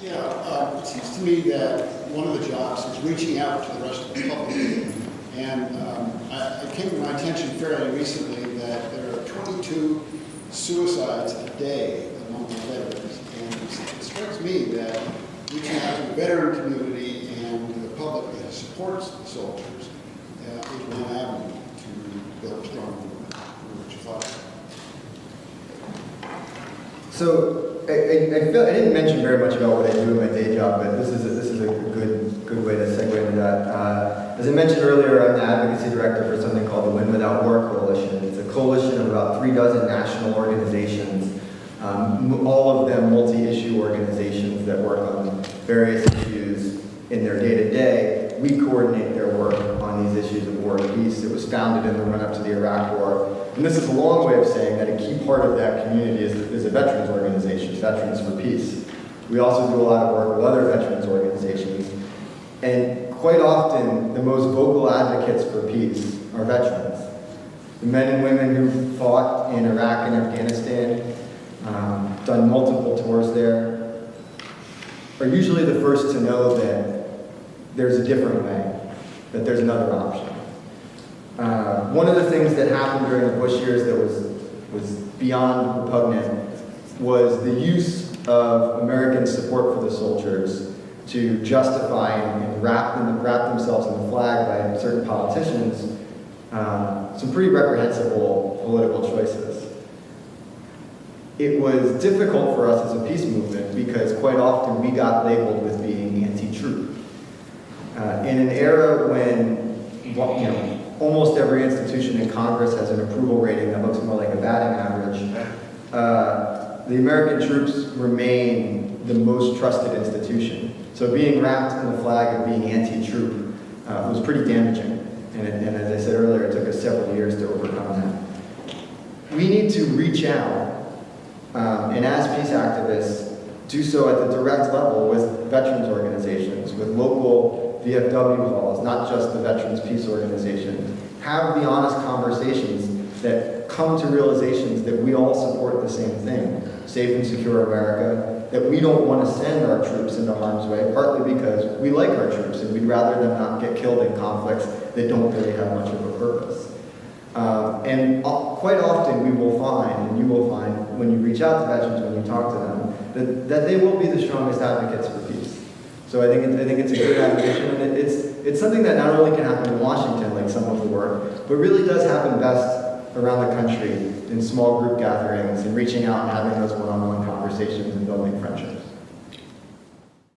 It seems to me that one of the jobs is reaching out to the rest of the public. And it came to my attention fairly recently that there are 22 suicides a day among the veterans. And it strikes me that reaching out to the veteran community and the public that supports the soldiers is one avenue to build a strong movement. What you thought? So I didn't mention very much about what I do in my day job, but this is a good way to segue into that. As I mentioned earlier, I'm the advocacy director for something called the Win Without War Coalition. It's a coalition of about 36 national organizations, all of them multi-issue organizations that work on various issues in their day-to-day. We coordinate their work on these issues of war and peace. It was founded in the run-up to the Iraq War. And this is a long way of saying that a key part of that community is a veterans organization, Veterans for Peace. We also do a lot of work with other veterans organizations. And quite often, the most vocal advocates for peace are veterans. The men and women who fought in Iraq and Afghanistan, done multiple tours there, are usually the first to know that there's a different way, that there's another option. One of the things that happened during the Bush years that was beyond repugnant was the use of American support for the soldiers to justify and wrap themselves in the flag by certain politicians some pretty reprehensible political choices. It was difficult for us as a peace movement because quite often we got labeled with being anti-troop. In an era when almost every institution in Congress has an approval rating that looks more like a batting average, the American troops remain the most trusted institution. So being wrapped in the flag of being anti-troop was pretty damaging. And as I said earlier, it took us several years to overcome that. We need to reach out and as peace activists, do so at the direct level with veterans organizations, with local VFW halls, not just the Veterans Peace Organization. Have the honest conversations that come to realizations that we all support the same thing, safe and secure America, that we don't want to send our troops into harm's way, partly because we like our troops and we'd rather them not get killed in conflicts that don't really have much of a purpose. And quite often we will find, and you will find when you reach out to veterans, when you talk to them, that they will be the strongest advocates for peace. So I think it's a good advocation, and it's something that not only can happen in Washington, like some of the work, but really does happen best around the country in small group gatherings and reaching out and having those one-on-one conversations and building friendships.